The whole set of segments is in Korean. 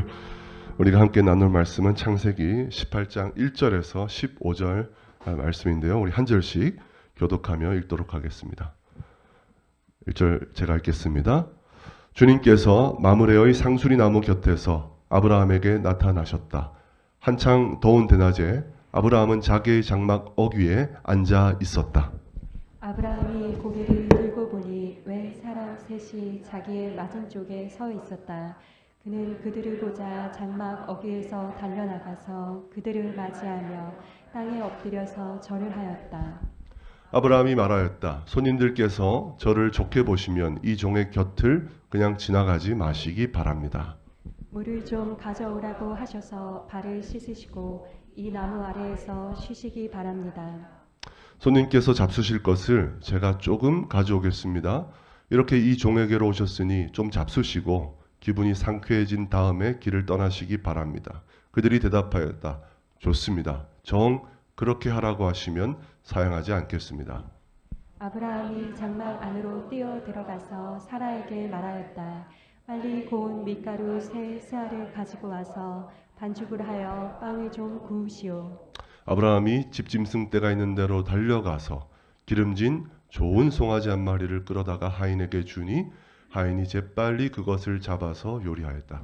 오늘 우리가 함께 나눌 말씀은 창세기 18장 1절에서 15절 말씀인데요. 우리 한 절씩 교독하며 읽도록 하겠습니다. 1절 제가 읽겠습니다. 주님께서 마므레의 상수리 나무 곁에서 아브라함에게 나타나셨다. 한창 더운 대낮에 아브라함은 자기의 장막 어귀에 앉아 있었다. 아브라함이 고개를 들고 보니 웬 사람 셋이 자기의 맞은쪽에 서 있었다. 그는 그들을 보자 장막 어귀에서 달려나가서 그들을 맞이하며 땅에 엎드려서 절을 하였다. 아브라함이 말하였다. 손님들께서 저를 좋게 보시면 이 종의 곁을 그냥 지나가지 마시기 바랍니다. 물을 좀 가져오라고 하셔서 발을 씻으시고 이 나무 아래에서 쉬시기 바랍니다. 손님께서 잡수실 것을 제가 조금 가져오겠습니다. 이렇게 이 종에게로 오셨으니 좀 잡수시고 기분이 상쾌해진 다음에 길을 떠나시기 바랍니다. 그들이 대답하였다. 좋습니다. 정 그렇게 하라고 하시면 사양하지 않겠습니다. 아브라함이 장막 안으로 뛰어 들어가서 사라에게 말하였다. 빨리 고운 밀가루 세 스아를 가지고 와서 반죽을 하여 빵을 좀 구우시오. 아브라함이 집짐승 떼가 있는 대로 달려가서 기름진 좋은 송아지 한 마리를 끌어다가 하인에게 주니 하인이 재빨리 그것을 잡아서 요리하였다.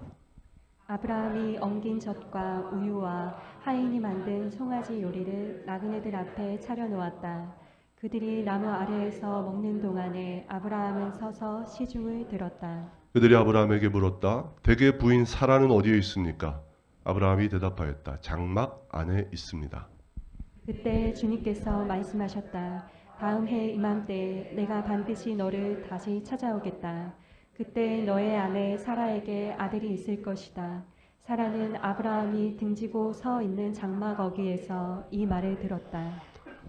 아브라함이 엉긴 젖과 우유와 하인이 만든 송아지 요리를 나그네들 앞에 차려놓았다. 그들이 나무 아래에서 먹는 동안에 아브라함은 서서 시중을 들었다. 그들이 아브라함에게 물었다. 대개 부인 사라는 어디에 있습니까? 아브라함이 대답하였다. 장막 안에 있습니다. 그때 주님께서 말씀하셨다. 다음 해 이맘때에 내가 반드시 너를 다시 찾아오겠다. 그때 너의 아내 사라에게 아들이 있을 것이다. 사라는 아브라함이 등지고 서 있는 장막 어귀에서 이 말을 들었다.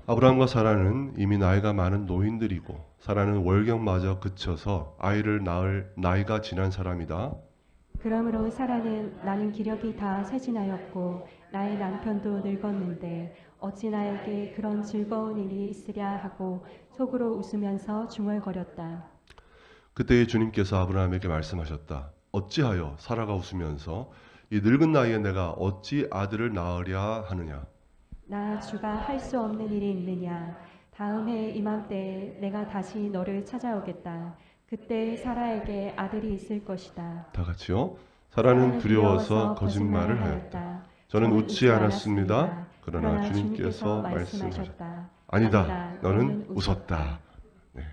아브라함과 사라는 이미 나이가 많은 노인들이고 사라는 월경마저 그쳐서 아이를 낳을 나이가 지난 사람이다. 그러므로 사라는 나는 기력이 다 쇠진하였고 나의 남편도 늙었는데 어찌 나에게 그런 즐거운 일이 있으랴 하고 속으로 웃으면서 중얼거렸다. 그때 주님께서 아브라함에게 말씀하셨다. 어찌하여 사라가 웃으면서 이 늙은 나이에 내가 어찌 아들을 낳으랴 하느냐. 나 주가 할 수 없는 일이 있느냐. 다음 해 이맘때에 내가 다시 너를 찾아오겠다. 그때 사라에게 아들이 있을 것이다. 다 같이요. 사라는 두려워서 거짓말을 하였다. 저는 웃지 않았습니다. 그러나 주님께서 말씀하셨다. 아니다, 너는 웃었다. 네.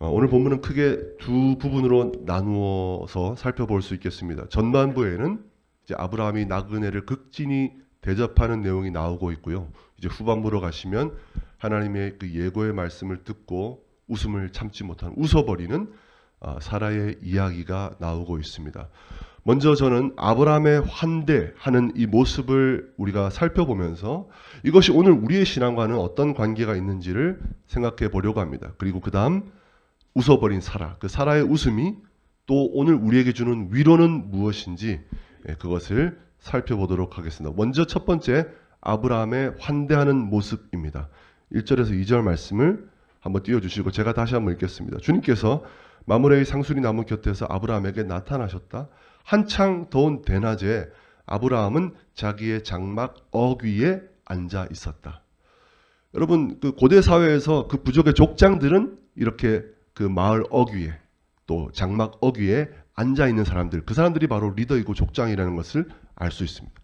오늘 본문은 크게 두 부분으로 나누어서 살펴볼 수 있겠습니다. 전반부에는 이제 아브라함이 나그네를 극진히 대접하는 내용이 나오고 있고요. 이제 후반부로 가시면 하나님의 그 예고의 말씀을 듣고 웃음을 참지 못한 웃어버리는 사라의 이야기가 나오고 있습니다. 먼저 저는 아브라함의 환대하는 이 모습을 우리가 살펴보면서 이것이 오늘 우리의 신앙과는 어떤 관계가 있는지를 생각해 보려고 합니다. 그리고 그 다음 웃어버린 사라, 그 사라의 웃음이 또 오늘 우리에게 주는 위로는 무엇인지 그것을 살펴보도록 하겠습니다. 먼저 첫 번째 아브라함의 환대하는 모습입니다. 1절에서 2절 말씀을 한번 띄워주시고 제가 다시 한번 읽겠습니다. 주님께서 마므레의 상수리 나무 곁에서 아브라함에게 나타나셨다. 한창 더운 대낮에 아브라함은 자기의 장막 어귀에 앉아 있었다. 여러분 그 고대 사회에서 그 부족의 족장들은 이렇게 그 마을 어귀에 또 장막 어귀에 앉아 있는 사람들, 그 사람들이 바로 리더이고 족장이라는 것을 알 수 있습니다.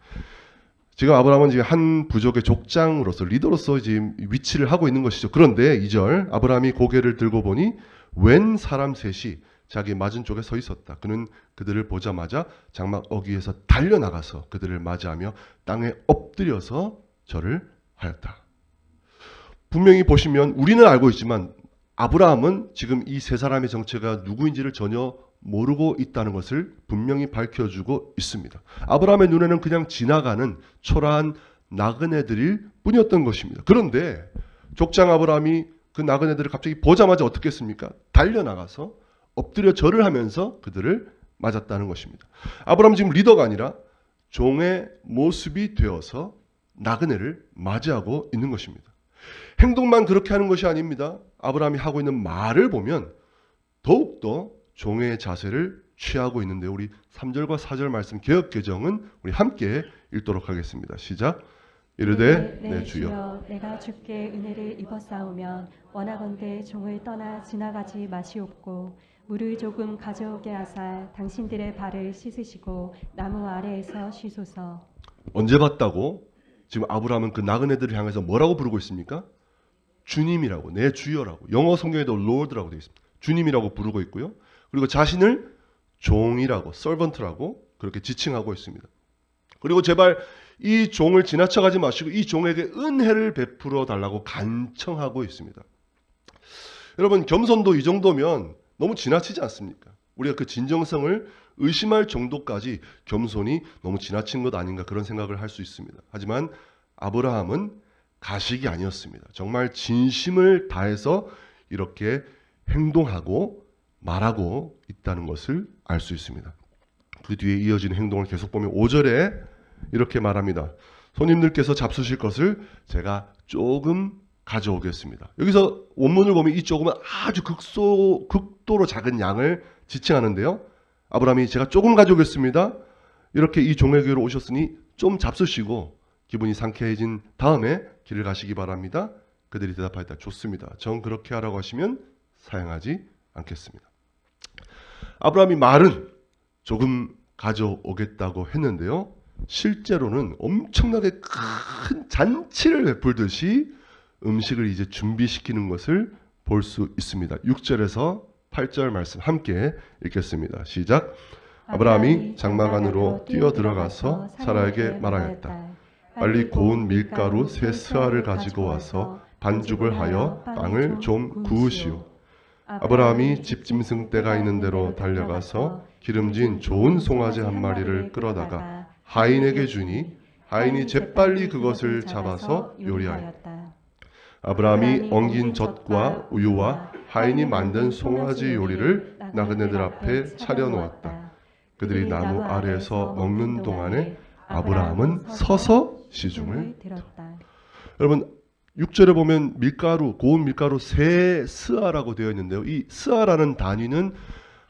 지금 아브라함은 지금 한 부족의 족장으로서 리더로서 지금 위치를 하고 있는 것이죠. 그런데 2절 아브라함이 고개를 들고 보니 웬 사람 셋이 자기 맞은쪽에 서 있었다. 그는 그들을 보자마자 장막 어귀에서 달려나가서 그들을 맞이하며 땅에 엎드려서 절을 하였다. 분명히 보시면 우리는 알고 있지만 아브라함은 지금 이 세 사람의 정체가 누구인지를 전혀 모르고 있다는 것을 분명히 밝혀주고 있습니다. 아브라함의 눈에는 그냥 지나가는 초라한 나그네들일 뿐이었던 것입니다. 그런데 족장 아브라함이 그 나그네들을 갑자기 보자마자 어떻게 했습니까? 달려나가서 엎드려 절을 하면서 그들을 맞았다는 것입니다. 아브라함은 지금 리더가 아니라 종의 모습이 되어서 나그네를 맞이하고 있는 것입니다. 행동만 그렇게 하는 것이 아닙니다. 아브라함이 하고 있는 말을 보면 더욱더 종의 자세를 취하고 있는데 우리 3절과 4절 말씀 개역 개정은 우리 함께 읽도록 하겠습니다. 시작. 이르되 내 주여 내가 주께 은혜를 입었사오면 원하건대 종을 떠나 지나가지 마시옵고 물을 조금 가져오게 하사 당신들의 발을 씻으시고 나무 아래에서 쉬소서. 언제 봤다고? 지금 아브라함은 그 나그네들을 향해서 뭐라고 부르고 있습니까? 주님이라고, 내 주여라고. 영어 성경에도 Lord라고 되어 있습니다. 주님이라고 부르고 있고요. 그리고 자신을 종이라고, servant라고 그렇게 지칭하고 있습니다. 그리고 제발 이 종을 지나쳐가지 마시고 이 종에게 은혜를 베풀어 달라고 간청하고 있습니다. 여러분, 겸손도 이 정도면 너무 지나치지 않습니까? 우리가 그 진정성을 의심할 정도까지 겸손이 너무 지나친 것 아닌가 그런 생각을 할 수 있습니다. 하지만 아브라함은 가식이 아니었습니다. 정말 진심을 다해서 이렇게 행동하고 말하고 있다는 것을 알 수 있습니다. 그 뒤에 이어지는 행동을 계속 보면 5절에 이렇게 말합니다. 손님들께서 잡수실 것을 제가 조금 가져오겠습니다. 여기서 원문을 보면 이 조금은 아주 극도로 작은 양을 지칭하는데요. 아브라함이 제가 조금 가져오겠습니다. 이렇게 이 종에게로 오셨으니 좀 잡수시고 기분이 상쾌해진 다음에 길을 가시기 바랍니다. 그들이 대답하였다. 좋습니다. 정 그렇게 하라고 하시면 사양하지 않겠습니다. 아브라함이 말은 조금 가져오겠다고 했는데요. 실제로는 엄청나게 큰 잔치를 베풀듯이 음식을 이제 준비시키는 것을 볼 수 있습니다. 6절에서 8절 말씀 함께 읽겠습니다. 시작. 아브라함이 장막 안으로 뛰어들어가서 사라에게 말하였다. 빨리 고운 밀가루 세 스아를 가지고 와서 반죽을 하여 빵을 좀 구우시오. 아브라함이 집짐승 떼가 있는 대로 달려가서 기름진 좋은 송아지 한 마리를 끌어다가 하인에게 주니 하인이 재빨리 그것을 잡아서 요리하였다. 아브라함이 엉긴 젖과 우유와 하인이 만든 송아지 요리를 나그네들 앞에 차려놓았다. 그들이 나무 아래에서 먹는 동안에 아브라함은 서서 시중을 들었다. 여러분 6절에 보면 밀가루, 고운 밀가루 세 스아라고 되어 있는데요. 이 스아라는 단위는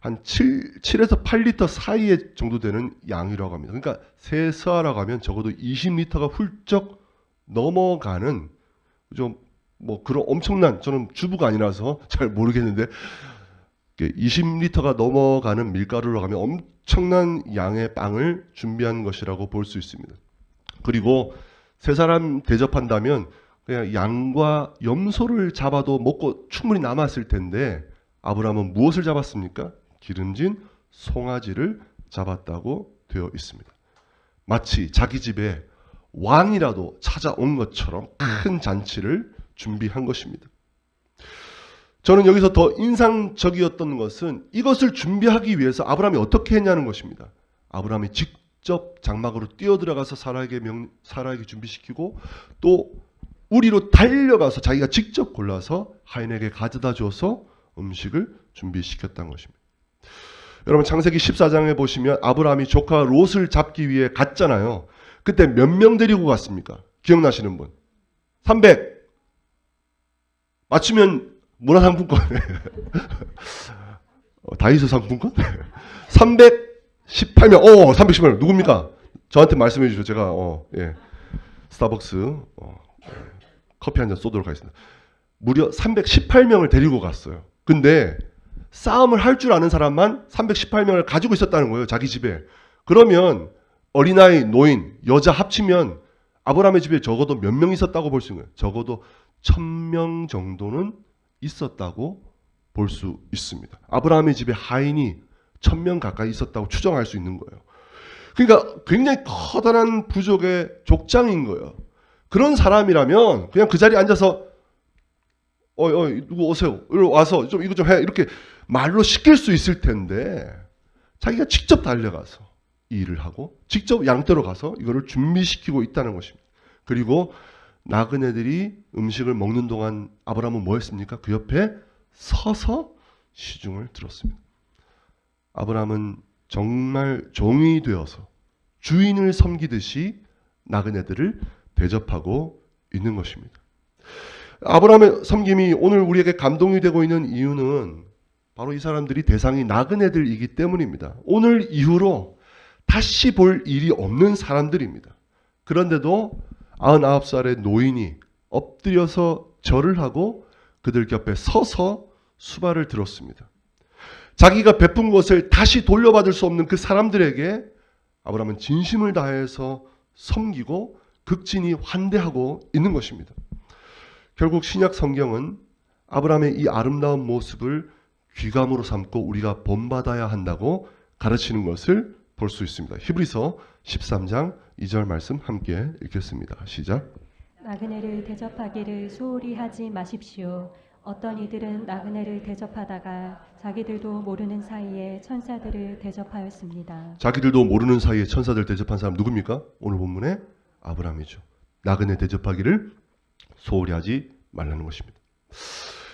한 7에서 8리터 사이에 정도 되는 양이라고 합니다. 그러니까 세 스아라고 하면 적어도 20리터가 훌쩍 넘어가는 좀 뭐 그런 엄청난, 저는 주부가 아니라서 잘 모르겠는데 20리터가 넘어가는 밀가루라고 하면 엄청난 양의 빵을 준비한 것이라고 볼 수 있습니다. 그리고 세 사람 대접한다면 그냥 양과 염소를 잡아도 먹고 충분히 남았을 텐데 아브라함은 무엇을 잡았습니까? 기름진 송아지를 잡았다고 되어 있습니다. 마치 자기 집에 왕이라도 찾아온 것처럼 큰 잔치를 준비한 것입니다. 저는 여기서 더 인상적이었던 것은 이것을 준비하기 위해서 아브라함이 어떻게 했냐는 것입니다. 아브라함이 직접 장막으로 뛰어들어가서 사라에게 준비시키고 또 우리로 달려가서 자기가 직접 골라서 하인에게 가져다 줘서 음식을 준비시켰다는 것입니다. 여러분 창세기 14장에 보시면 아브라함이 조카 롯을 잡기 위해 갔잖아요. 그때 몇 명 데리고 갔습니까? 기억나시는 분? 300. 맞추면 문화상품권. 다이소 상품권? 318명. 318명. 누굽니까? 저한테 말씀해 주시죠. 제가 스타벅스 커피 한 잔 쏘도록 하겠습니다. 무려 318명을 데리고 갔어요. 근데 싸움을 할 줄 아는 사람만 318명을 가지고 있었다는 거예요. 자기 집에. 그러면 어린아이, 노인, 여자 합치면 아브라함의 집에 적어도 몇 명 있었다고 볼 수 있는 거예요. 적어도 1000명 정도는 있었다고 볼 수 있습니다. 아브라함의 집에 하인이 1000명 가까이 있었다고 추정할 수 있는 거예요. 그러니까 굉장히 커다란 부족의 족장인 거예요. 그런 사람이라면 그냥 그 자리에 앉아서 누구 오세요. 이리 와서 좀 이거 좀 해. 이렇게 말로 시킬 수 있을 텐데 자기가 직접 달려가서 이 일을 하고 직접 양떼로 가서 이거를 준비시키고 있다는 것입니다. 그리고 나그네들이 음식을 먹는 동안 아브라함은 뭐 했습니까? 그 옆에 서서 시중을 들었습니다. 아브라함은 정말 종이 되어서 주인을 섬기듯이 나그네들을 대접하고 있는 것입니다. 아브라함의 섬김이 오늘 우리에게 감동이 되고 있는 이유는 바로 이 사람들이 대상이 나그네들이기 때문입니다. 오늘 이후로 다시 볼 일이 없는 사람들입니다. 그런데도 99살의 노인이 엎드려서 절을 하고 그들 곁에 서서 수발을 들었습니다. 자기가 베푼 것을 다시 돌려받을 수 없는 그 사람들에게 아브라함은 진심을 다해서 섬기고 극진히 환대하고 있는 것입니다. 결국 신약 성경은 아브라함의 이 아름다운 모습을 귀감으로 삼고 우리가 본받아야 한다고 가르치는 것을 볼 수 있습니다. 히브리서 13장 2절 말씀 함께 읽겠습니다. 시작. 나그네를 대접하기를 소홀히 하지 마십시오. 어떤 이들은 나그네를 대접하다가 자기들도 모르는 사이에 천사들을 대접하였습니다. 자기들도 모르는 사이에 천사들 대접한 사람 누굽니까? 오늘 본문에 아브라함이죠. 나그네 대접하기를 소홀히 하지 말라는 것입니다.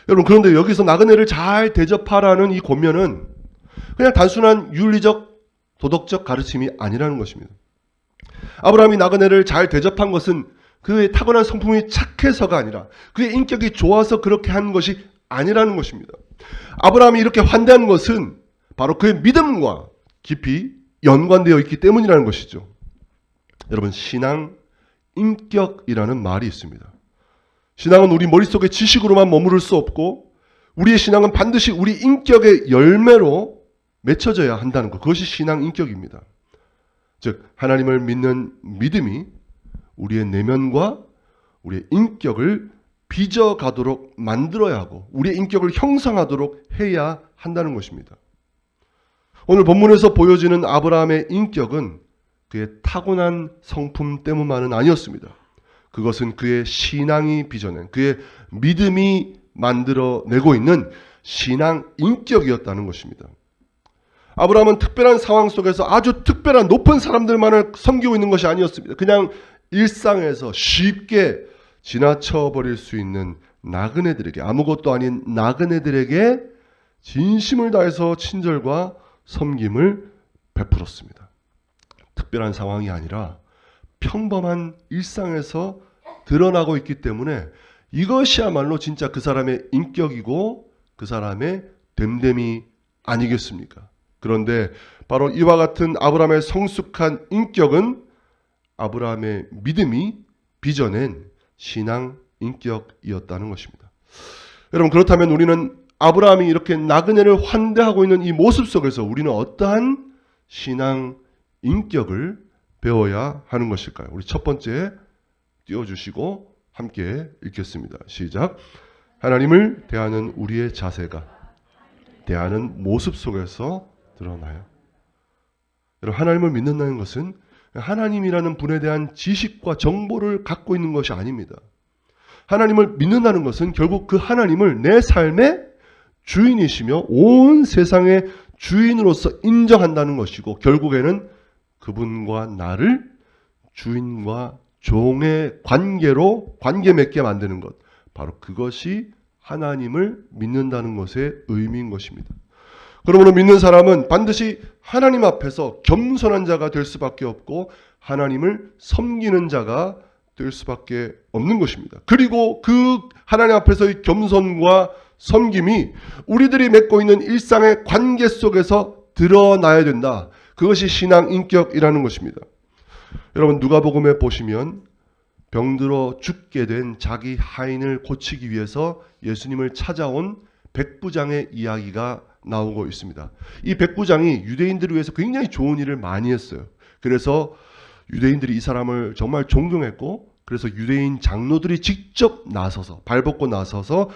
여러분, 그런데 여기서 나그네를 잘 대접하라는 이 권면은 그냥 단순한 윤리적 도덕적 가르침이 아니라는 것입니다. 아브라함이 나그네를 잘 대접한 것은 그의 타고난 성품이 착해서가 아니라 그의 인격이 좋아서 그렇게 한 것이 아니라는 것입니다. 아브라함이 이렇게 환대한 것은 바로 그의 믿음과 깊이 연관되어 있기 때문이라는 것이죠. 여러분, 신앙 인격이라는 말이 있습니다. 신앙은 우리 머릿속에 지식으로만 머무를 수 없고 우리의 신앙은 반드시 우리 인격의 열매로 맺혀져야 한다는 것. 그것이 신앙 인격입니다. 즉 하나님을 믿는 믿음이 우리의 내면과 우리의 인격을 빚어가도록 만들어야 하고 우리의 인격을 형성하도록 해야 한다는 것입니다. 오늘 본문에서 보여지는 아브라함의 인격은 그의 타고난 성품 때문만은 아니었습니다. 그것은 그의 신앙이 빚어낸 그의 믿음이 만들어내고 있는 신앙 인격이었다는 것입니다. 아브라함은 특별한 상황 속에서 아주 특별한 높은 사람들만을 섬기고 있는 것이 아니었습니다. 그냥 일상에서 쉽게 지나쳐버릴 수 있는 나그네들에게, 아무것도 아닌 나그네들에게 진심을 다해서 친절과 섬김을 베풀었습니다. 특별한 상황이 아니라 평범한 일상에서 드러나고 있기 때문에 이것이야말로 진짜 그 사람의 인격이고 그 사람의 됨됨이 아니겠습니까? 그런데 바로 이와 같은 아브라함의 성숙한 인격은 아브라함의 믿음이 빚어낸 신앙 인격이었다는 것입니다. 여러분, 그렇다면 우리는 아브라함이 이렇게 나그네를 환대하고 있는 이 모습 속에서 우리는 어떠한 신앙 인격을 배워야 하는 것일까요? 우리 첫 번째 띄워주시고 함께 읽겠습니다. 시작. 하나님을 대하는 우리의 자세가 대하는 모습 속에서 드러나요. 여러분, 하나님을 믿는다는 것은 하나님이라는 분에 대한 지식과 정보를 갖고 있는 것이 아닙니다. 하나님을 믿는다는 것은 결국 그 하나님을 내 삶의 주인이시며 온 세상의 주인으로서 인정한다는 것이고 결국에는 그분과 나를 주인과 종의 관계로 관계 맺게 만드는 것, 바로 그것이 하나님을 믿는다는 것의 의미인 것입니다. 그러므로 믿는 사람은 반드시 하나님 앞에서 겸손한 자가 될 수밖에 없고 하나님을 섬기는 자가 될 수밖에 없는 것입니다. 그리고 그 하나님 앞에서의 겸손과 섬김이 우리들이 맺고 있는 일상의 관계 속에서 드러나야 된다. 그것이 신앙 인격이라는 것입니다. 여러분, 누가복음에 보시면 병들어 죽게 된 자기 하인을 고치기 위해서 예수님을 찾아온 백부장의 이야기가 나오고 있습니다. 이 백부장이 유대인들을 위해서 굉장히 좋은 일을 많이 했어요. 그래서 유대인들이 이 사람을 정말 존경했고 그래서 유대인 장로들이 직접 나서서 발벗고 나서서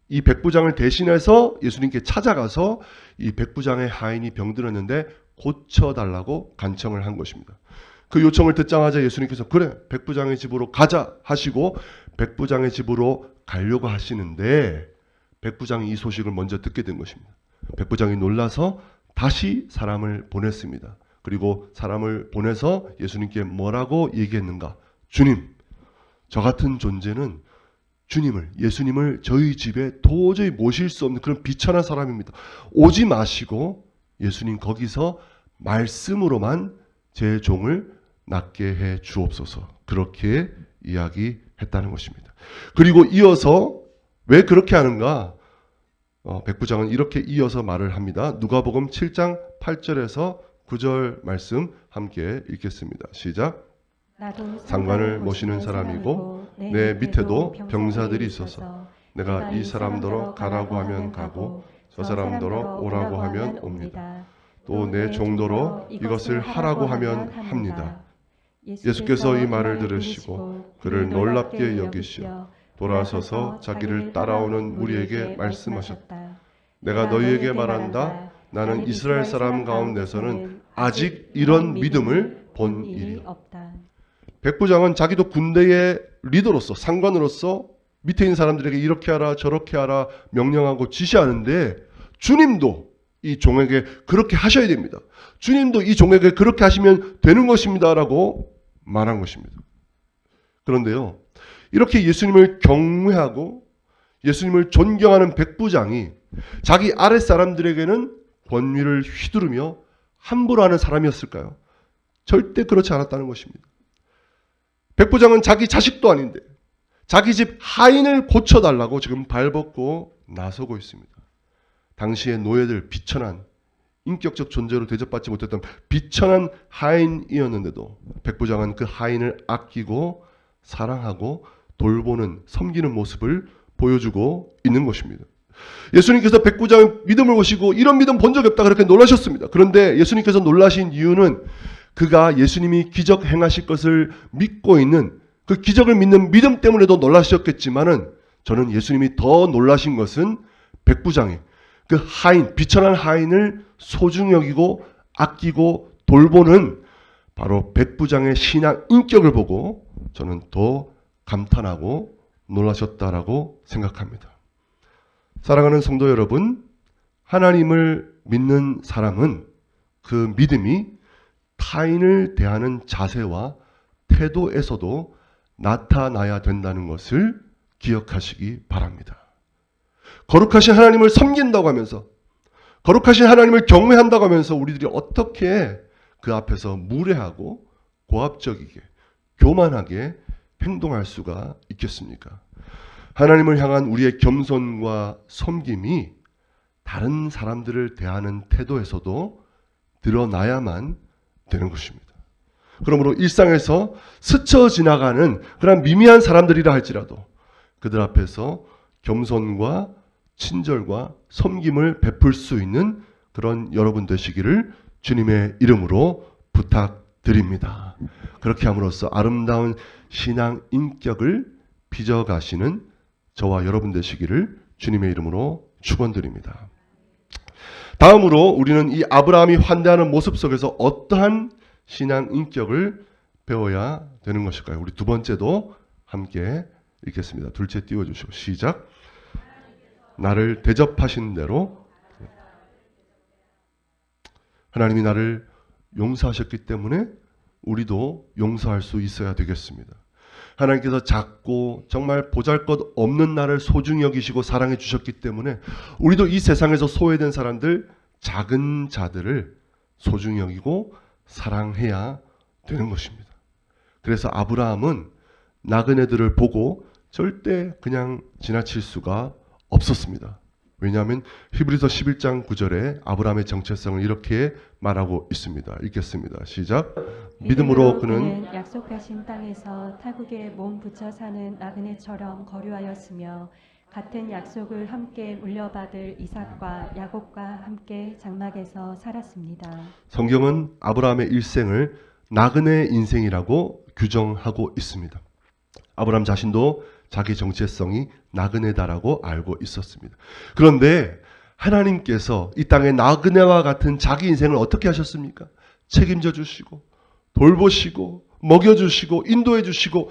이 백부장을 대신해서 예수님께 찾아가서 이 백부장의 하인이 병들었는데 고쳐달라고 간청을 한 것입니다. 그 요청을 듣자마자 예수님께서 그래 백부장의 집으로 가자 하시고 백부장의 집으로 가려고 하시는데 백부장이 이 소식을 먼저 듣게 된 것입니다. 백부장이 놀라서 다시 사람을 보냈습니다. 그리고 사람을 보내서 예수님께 뭐라고 얘기했는가? 주님, 저 같은 존재는 예수님을 저희 집에 도저히 모실 수 없는 그런 비천한 사람입니다. 오지 마시고 예수님 거기서 말씀으로만 제 종을 낫게 해 주옵소서. 그렇게 이야기했다는 것입니다. 그리고 이어서 왜 그렇게 하는가? 백부장은 이렇게 이어서 말을 합니다. 누가복음 7장 8절에서 9절 말씀 함께 읽겠습니다. 시작. 나도 상관을 모시는 사람이고 내 밑에도 병사들이 있어서 내가 이 사람더러 가라고 하면 가고 저 사람더러 오라고 하면 옵니다. 또 내 종도로 이것을 하라고 하면 합니다. 예수께서 이 말을 들으시고 그를 놀랍게 여기시어 돌아서서 자기를 따라오는 무리에게 말씀하셨다. 내가 너희에게 말한다. 나는 이스라엘 사람 가운데서는 아직 이런 믿음을 본 일이 없다. 백부장은 자기도 군대의 리더로서 상관으로서 밑에 있는 사람들에게 이렇게 하라 저렇게 하라 명령하고 지시하는데 주님도 이 종에게 그렇게 하셔야 됩니다. 주님도 이 종에게 그렇게 하시면 되는 것입니다 라고 말한 것입니다. 그런데요, 이렇게 예수님을 경외하고 예수님을 존경하는 백부장이 자기 아랫사람들에게는 권위를 휘두르며 함부로 하는 사람이었을까요? 절대 그렇지 않았다는 것입니다. 백부장은 자기 자식도 아닌데 자기 집 하인을 고쳐달라고 지금 발벗고 나서고 있습니다. 당시의 노예들, 비천한 인격적 존재로 대접받지 못했던 비천한 하인이었는데도 백부장은 그 하인을 아끼고 사랑하고 돌보는 섬기는 모습을 보여주고 있는 것입니다. 예수님께서 백부장의 믿음을 보시고 이런 믿음 본 적이 없다 그렇게 놀라셨습니다. 그런데 예수님께서 놀라신 이유는 그가 예수님이 기적 행하실 것을 믿고 있는 그 기적을 믿는 믿음 때문에도 놀라셨겠지만은 저는 예수님이 더 놀라신 것은 백부장이 그 하인, 비천한 하인을 소중히 여기고 아끼고 돌보는 바로 백부장의 신앙 인격을 보고 저는 더 감탄하고 놀라셨다라고 생각합니다. 사랑하는 성도 여러분, 하나님을 믿는 사람은 그 믿음이 타인을 대하는 자세와 태도에서도 나타나야 된다는 것을 기억하시기 바랍니다. 거룩하신 하나님을 섬긴다고 하면서 거룩하신 하나님을 경외한다고 하면서 우리들이 어떻게 그 앞에서 무례하고 고압적이게 교만하게 행동할 수가 있겠습니까? 하나님을 향한 우리의 겸손과 섬김이 다른 사람들을 대하는 태도에서도 드러나야만 되는 것입니다. 그러므로 일상에서 스쳐 지나가는 그런 미미한 사람들이라 할지라도 그들 앞에서 겸손과 친절과 섬김을 베풀 수 있는 그런 여러분 되시기를 주님의 이름으로 부탁드립니다. 그렇게 함으로써 아름다운 신앙 인격을 빚어가시는 저와 여러분 되시기를 주님의 이름으로 축원드립니다. 다음으로 우리는 이 아브라함이 환대하는 모습 속에서 어떠한 신앙 인격을 배워야 되는 것일까요? 우리 두 번째도 함께 읽겠습니다. 둘째 띄워주시고 시작. 나를 대접하신 대로 하나님이 나를 용서하셨기 때문에 우리도 용서할 수 있어야 되겠습니다. 하나님께서 작고 정말 보잘것없는 나를 소중히 여기시고 사랑해 주셨기 때문에 우리도 이 세상에서 소외된 사람들, 작은 자들을 소중히 여기고 사랑해야 되는 것입니다. 그래서 아브라함은 나그네들을 보고 절대 그냥 지나칠 수가 없었습니다. 왜냐하면 히브리서 11장 9절에 아브라함의 정체성을 이렇게 말하고 있습니다. 읽겠습니다. 시작. 믿음으로 그는 약속하신 땅에서 타국에 몸 붙여 사는 나그네처럼 거류하였으며 같은 약속을 함께 물려받을 이삭과 야곱과 함께 장막에서 살았습니다. 성경은 아브라함의 일생을 나그네 인생이라고 규정하고 있습니다. 아브라함 자신도 자기 정체성이 나그네다라고 알고 있었습니다. 그런데 하나님께서 이 땅의 나그네와 같은 자기 인생을 어떻게 하셨습니까? 책임져 주시고 돌보시고 먹여주시고 인도해주시고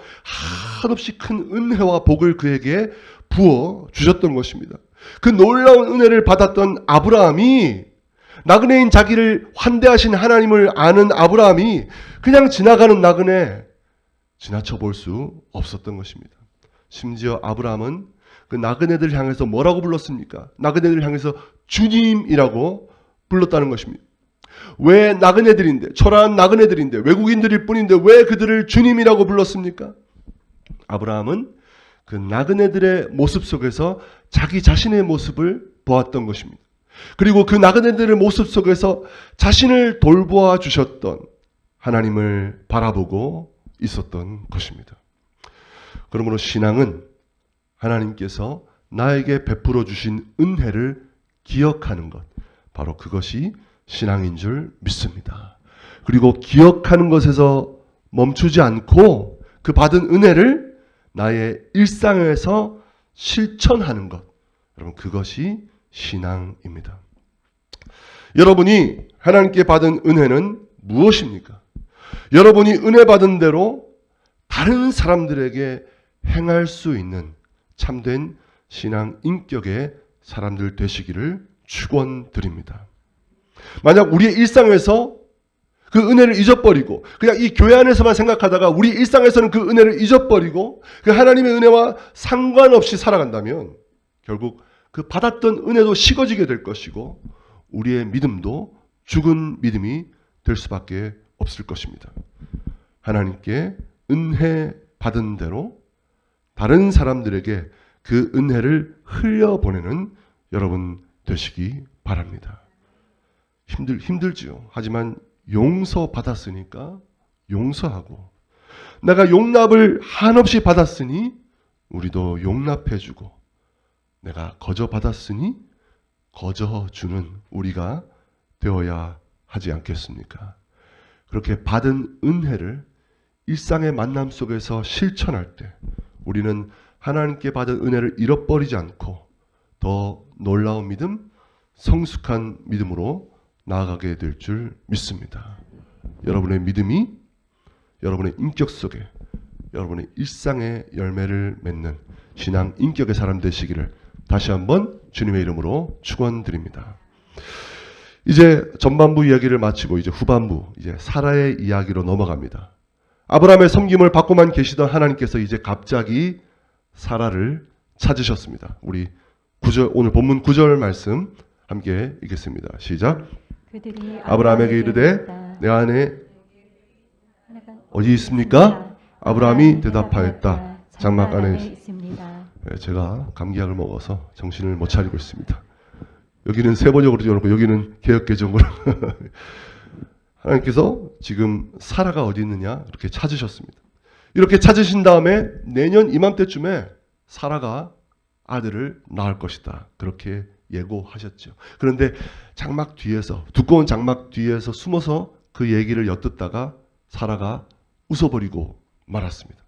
한없이 큰 은혜와 복을 그에게 부어 주셨던 것입니다. 그 놀라운 은혜를 받았던 아브라함이 나그네인 자기를 환대하신 하나님을 아는 아브라함이 그냥 지나가는 나그네 지나쳐 볼 수 없었던 것입니다. 심지어 아브라함은 그 나그네들을 향해서 뭐라고 불렀습니까? 나그네들을 향해서 주님이라고 불렀다는 것입니다. 왜 나그네들인데, 초라한 나그네들인데, 외국인들일 뿐인데 왜 그들을 주님이라고 불렀습니까? 아브라함은 그 나그네들의 모습 속에서 자기 자신의 모습을 보았던 것입니다. 그리고 그 나그네들의 모습 속에서 자신을 돌보아 주셨던 하나님을 바라보고 있었던 것입니다. 그러므로 신앙은 하나님께서 나에게 베풀어 주신 은혜를 기억하는 것, 바로 그것이 신앙인 줄 믿습니다. 그리고 기억하는 것에서 멈추지 않고 그 받은 은혜를 나의 일상에서 실천하는 것, 여러분 그것이 신앙입니다. 여러분이 하나님께 받은 은혜는 무엇입니까? 여러분이 은혜 받은 대로 다른 사람들에게 행할 수 있는 참된 신앙 인격의 사람들 되시기를 축원드립니다. 만약 우리의 일상에서 그 은혜를 잊어버리고 그냥 이 교회 안에서만 생각하다가 우리 일상에서는 그 은혜를 잊어버리고 그 하나님의 은혜와 상관없이 살아간다면 결국 그 받았던 은혜도 식어지게 될 것이고 우리의 믿음도 죽은 믿음이 될 수밖에 없을 것입니다. 하나님께 은혜 받은 대로 다른 사람들에게 그 은혜를 흘려보내는 여러분 되시기 바랍니다. 힘들지요. 하지만 용서받았으니까 용서하고 내가 용납을 한없이 받았으니 우리도 용납해주고 내가 거저받았으니 거저주는 우리가 되어야 하지 않겠습니까? 그렇게 받은 은혜를 일상의 만남 속에서 실천할 때 우리는 하나님께 받은 은혜를 잃어버리지 않고 더 놀라운 믿음, 성숙한 믿음으로 나아가게 될 줄 믿습니다. 여러분의 믿음이 여러분의 인격 속에 여러분의 일상의 열매를 맺는 신앙 인격의 사람 되시기를 다시 한번 주님의 이름으로 축원드립니다. 이제 전반부 이야기를 마치고 이제 후반부 이제 사라의 이야기로 넘어갑니다. 아브라함의 섬김을 받고만 계시던 하나님께서 이제 갑자기 사라를 찾으셨습니다. 우리 9절, 오늘 본문 9절 말씀 함께 읽겠습니다. 시작. 아브라함에게 이르되 내 안에 어디 있습니까? 아브라함이 대답하였다. 장막 안에 있습니다. 제가 감기약을 먹어서 정신을 못 차리고 있습니다. 여기는 세번역으로 띄워놓고 여기는 개역개정으로 하나님께서 지금 사라가 어디 있느냐 이렇게 찾으셨습니다. 이렇게 찾으신 다음에 내년 이맘때쯤에 사라가 아들을 낳을 것이다. 그렇게 예고하셨죠. 그런데 장막 뒤에서 두꺼운 장막 뒤에서 숨어서 그 얘기를 엿듣다가 사라가 웃어버리고 말았습니다.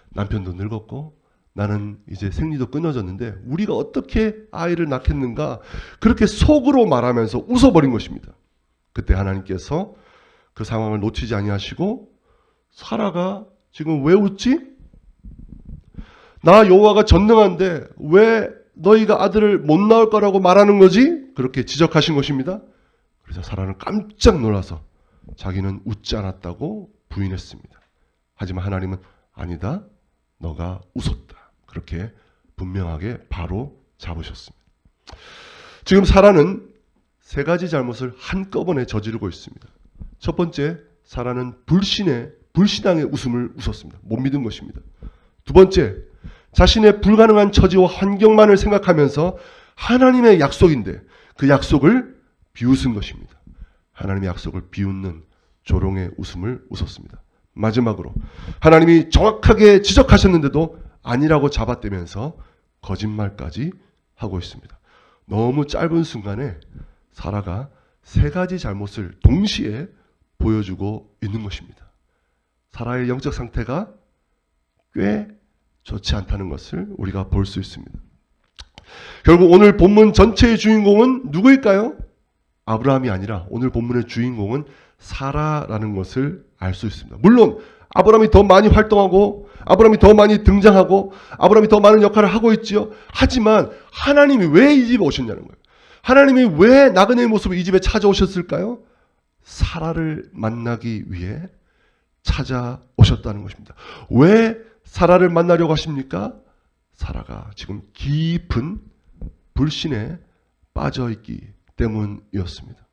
남편도 늙었고 나는 이제 생리도 끊어졌는데 우리가 어떻게 아이를 낳겠는가 그렇게 속으로 말하면서 웃어버린 것입니다. 그때 하나님께서 그 상황을 놓치지 아니하시고 사라가 지금 왜 웃지? 나 여호와가 전능한데 왜 너희가 아들을 못 낳을 거라고 말하는 거지? 그렇게 지적하신 것입니다. 그래서 사라는 깜짝 놀라서 자기는 웃지 않았다고 부인했습니다. 하지만 하나님은 아니다. 너가 웃었다. 그렇게 분명하게 바로 잡으셨습니다. 지금 사라는 세 가지 잘못을 한꺼번에 저지르고 있습니다. 첫 번째, 사라는 불신앙의 웃음을 웃었습니다. 못 믿은 것입니다. 두 번째, 자신의 불가능한 처지와 환경만을 생각하면서 하나님의 약속인데 그 약속을 비웃은 것입니다. 하나님의 약속을 비웃는 조롱의 웃음을 웃었습니다. 마지막으로 하나님이 정확하게 지적하셨는데도 아니라고 잡아떼면서 거짓말까지 하고 있습니다. 너무 짧은 순간에 사라가 세 가지 잘못을 동시에 보여주고 있는 것입니다. 사라의 영적 상태가 꽤 좋지 않다는 것을 우리가 볼 수 있습니다. 결국 오늘 본문 전체의 주인공은 누구일까요? 아브라함이 아니라 오늘 본문의 주인공은 사라라는 것을 알 수 있습니다. 물론 아브라함이 더 많이 활동하고 아브라함이 더 많이 등장하고 아브라함이 더 많은 역할을 하고 있지요. 하지만 하나님이 왜 이 집에 오셨냐는 거예요. 하나님이 왜 나그네의 모습으로 이 집에 찾아오셨을까요? 사라를 만나기 위해 찾아오셨다는 것입니다. 왜 사라를 만나려고 하십니까? 사라가 지금 깊은 불신에 빠져있기 때문이었습니다.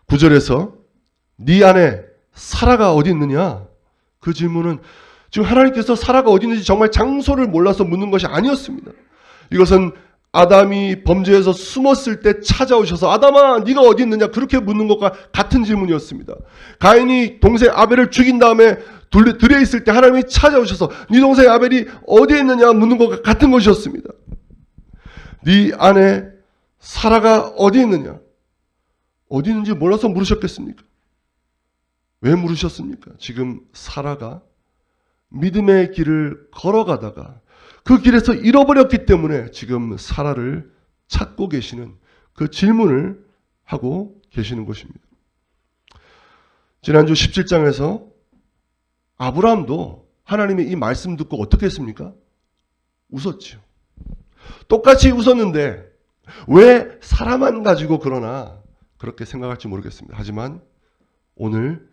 9절에서 네 안에 사라가 어디 있느냐? 그 질문은 지금 하나님께서 사라가 어디 있는지 정말 장소를 몰라서 묻는 것이 아니었습니다. 이것은 아담이 범죄에서 숨었을 때 찾아오셔서 아담아 네가 어디 있느냐 그렇게 묻는 것과 같은 질문이었습니다. 가인이 동생 아벨을 죽인 다음에 들에 있을 때 하나님이 찾아오셔서 네 동생 아벨이 어디에 있느냐 묻는 것과 같은 것이었습니다. 네 아내 사라가 어디 있느냐? 어디 있는지 몰라서 물으셨겠습니까? 왜 물으셨습니까? 지금 사라가 믿음의 길을 걸어가다가 그 길에서 잃어버렸기 때문에 지금 사라를 찾고 계시는 그 질문을 하고 계시는 것입니다. 지난주 17장에서 아브라함도 하나님의 이 말씀 듣고 어떻게 했습니까? 웃었지요. 똑같이 웃었는데 왜 사라만 가지고 그러나 그렇게 생각할지 모르겠습니다. 하지만 오늘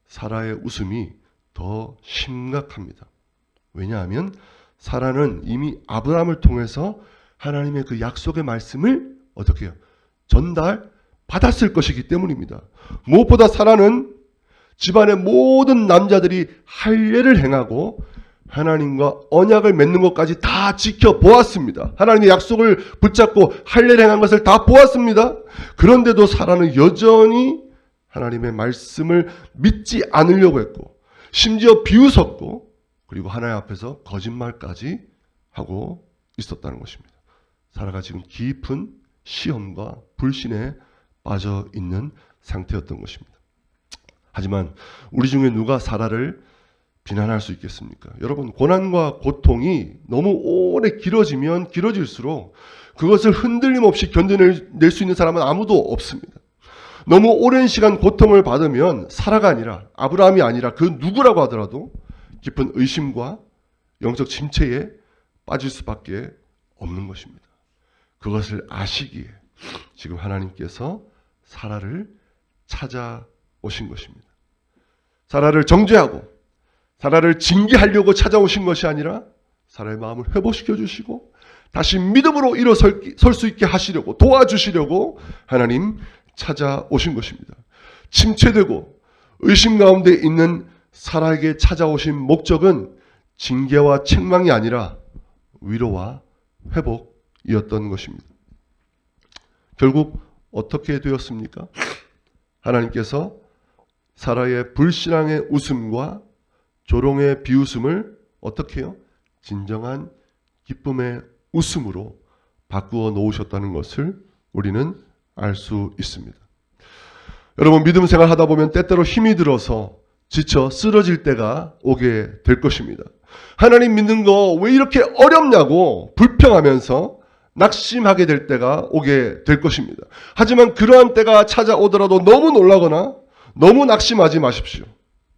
사라의 웃음이 더 심각합니다. 왜냐하면 사라는 이미 아브라함을 통해서 하나님의 그 약속의 말씀을 어떻게 해요? 전달받았을 것이기 때문입니다. 무엇보다 사라는 집안의 모든 남자들이 할례를 행하고 하나님과 언약을 맺는 것까지 다 지켜보았습니다. 하나님의 약속을 붙잡고 할례를 행한 것을 다 보았습니다. 그런데도 사라는 여전히 하나님의 말씀을 믿지 않으려고 했고 심지어 비웃었고 그리고 하나님 앞에서 거짓말까지 하고 있었다는 것입니다. 사라가 지금 깊은 시험과 불신에 빠져 있는 상태였던 것입니다. 하지만 우리 중에 누가 사라를 비난할 수 있겠습니까? 여러분, 고난과 고통이 너무 오래 길어지면 길어질수록 그것을 흔들림 없이 견뎌낼 수 있는 사람은 아무도 없습니다. 너무 오랜 시간 고통을 받으면 사라가 아니라 아브라함이 아니라 그 누구라고 하더라도 깊은 의심과 영적 침체에 빠질 수밖에 없는 것입니다. 그것을 아시기에 지금 하나님께서 사라를 찾아오신 것입니다. 사라를 정죄하고 사라를 징계하려고 찾아오신 것이 아니라 사라의 마음을 회복시켜 주시고 다시 믿음으로 일어설 수 있게 하시려고 도와주시려고 하나님 찾아오신 것입니다. 침체되고 의심 가운데 있는 사라에게 찾아오신 목적은 징계와 책망이 아니라 위로와 회복이었던 것입니다. 결국 어떻게 되었습니까? 하나님께서 사라의 불신앙의 웃음과 조롱의 비웃음을 어떻게 해요? 진정한 기쁨의 웃음으로 바꾸어 놓으셨다는 것을 우리는 알 수 있습니다. 여러분, 믿음 생활 하다 보면 때때로 힘이 들어서 지쳐 쓰러질 때가 오게 될 것입니다. 하나님 믿는 거 왜 이렇게 어렵냐고 불평하면서 낙심하게 될 때가 오게 될 것입니다. 하지만 그러한 때가 찾아오더라도 너무 놀라거나 너무 낙심하지 마십시오.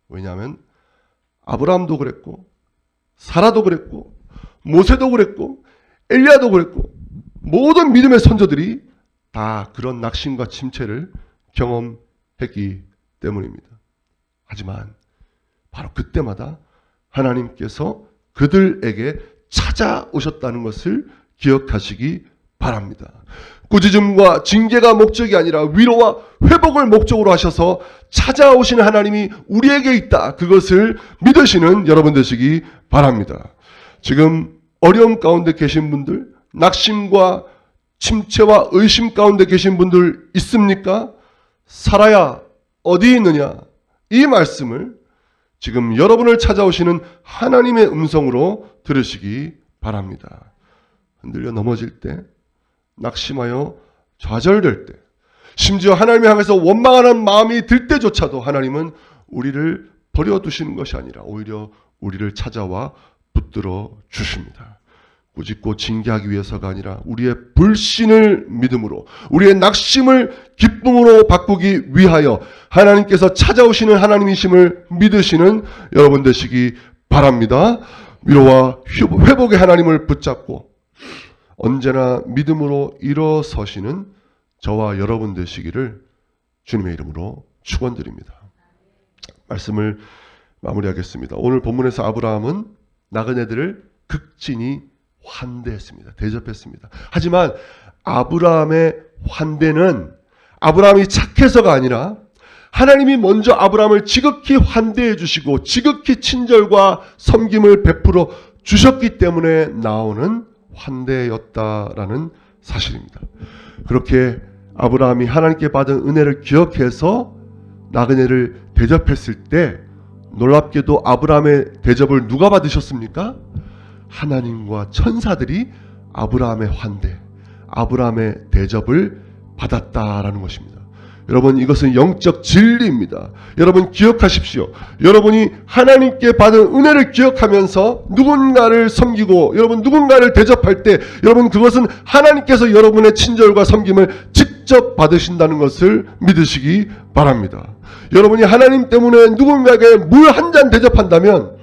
왜냐하면 아브라함도 그랬고 사라도 그랬고 모세도 그랬고 엘리야도 그랬고 모든 믿음의 선조들이 다 그런 낙심과 침체를 경험했기 때문입니다. 하지만 바로 그때마다 하나님께서 그들에게 찾아오셨다는 것을 기억하시기 바랍니다. 꾸짖음과 징계가 목적이 아니라 위로와 회복을 목적으로 하셔서 찾아오시는 하나님이 우리에게 있다. 그것을 믿으시는 여러분 되시기 바랍니다. 지금 어려움 가운데 계신 분들, 낙심과 침체와 의심 가운데 계신 분들 있습니까? 사라야 어디 있느냐? 이 말씀을 지금 여러분을 찾아오시는 하나님의 음성으로 들으시기 바랍니다. 흔들려 넘어질 때, 낙심하여 좌절될 때, 심지어 하나님을 향해서 원망하는 마음이 들 때조차도 하나님은 우리를 버려두시는 것이 아니라 오히려 우리를 찾아와 붙들어 주십니다. 꾸짖고 징계하기 위해서가 아니라 우리의 불신을 믿음으로, 우리의 낙심을 기쁨으로 바꾸기 위하여 하나님께서 찾아오시는 하나님이심을 믿으시는 여러분 되시기 바랍니다. 위로와 회복의 하나님을 붙잡고 언제나 믿음으로 일어서시는 저와 여러분 되시기를 주님의 이름으로 축원드립니다. 말씀을 마무리하겠습니다. 오늘 본문에서 아브라함은 나그네들을 극진히 환대했습니다. 대접했습니다. 하지만 아브라함의 환대는 아브라함이 착해서가 아니라 하나님이 먼저 아브라함을 지극히 환대해 주시고 지극히 친절과 섬김을 베풀어 주셨기 때문에 나오는 환대였다라는 사실입니다. 그렇게 아브라함이 하나님께 받은 은혜를 기억해서 나그네를 대접했을 때 놀랍게도 아브라함의 대접을 누가 받으셨습니까? 하나님과 천사들이 아브라함의 환대, 아브라함의 대접을 받았다라는 것입니다. 여러분, 이것은 영적 진리입니다. 여러분 기억하십시오. 여러분이 하나님께 받은 은혜를 기억하면서 누군가를 섬기고 여러분 누군가를 대접할 때 여러분 그것은 하나님께서 여러분의 친절과 섬김을 직접 받으신다는 것을 믿으시기 바랍니다. 여러분이 하나님 때문에 누군가에게 물 한 잔 대접한다면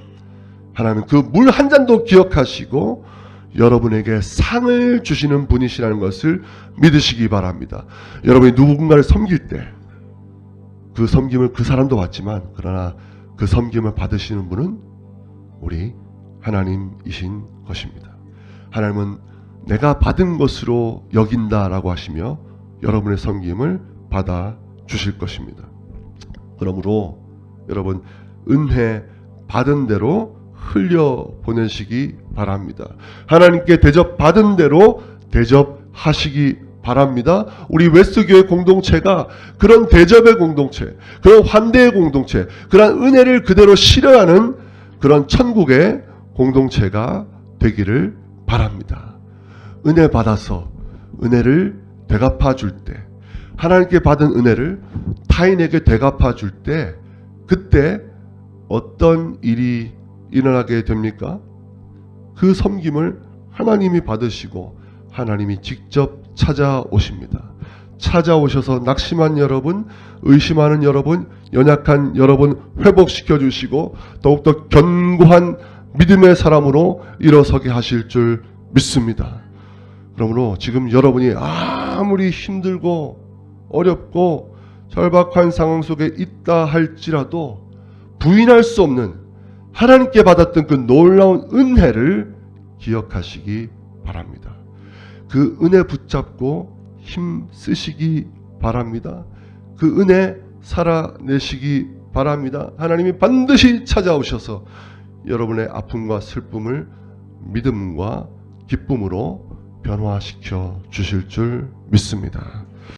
하나님은 그 물 한 잔도 기억하시고 여러분에게 상을 주시는 분이시라는 것을 믿으시기 바랍니다. 여러분이 누군가를 섬길 때 그 섬김을 그 사람도 받지만 그러나 그 섬김을 받으시는 분은 우리 하나님이신 것입니다. 하나님은 내가 받은 것으로 여긴다라고 하시며 여러분의 섬김을 받아 주실 것입니다. 그러므로 여러분 은혜 받은 대로 흘려 보내시기 바랍니다. 하나님께 대접받은 대로 대접하시기 바랍니다. 우리 웨스트교회 공동체가 그런 대접의 공동체, 그런 환대의 공동체, 그런 은혜를 그대로 실현하는 그런 천국의 공동체가 되기를 바랍니다. 은혜 받아서 은혜를 되갚아 줄 때, 하나님께 받은 은혜를 타인에게 되갚아 줄 때, 그때 어떤 일이 일어나게 됩니까? 그 섬김을 하나님이 받으시고 하나님이 직접 찾아오십니다. 찾아오셔서 낙심한 여러분, 의심하는 여러분, 연약한 여러분 회복시켜 주시고 더욱더 견고한 믿음의 사람으로 일어서게 하실 줄 믿습니다. 그러므로 지금 여러분이 아무리 힘들고 어렵고 절박한 상황 속에 있다 할지라도 부인할 수 없는 하나님께 받았던 그 놀라운 은혜를 기억하시기 바랍니다. 그 은혜 붙잡고 힘 쓰시기 바랍니다. 그 은혜 살아내시기 바랍니다. 하나님이 반드시 찾아오셔서 여러분의 아픔과 슬픔을 믿음과 기쁨으로 변화시켜 주실 줄 믿습니다.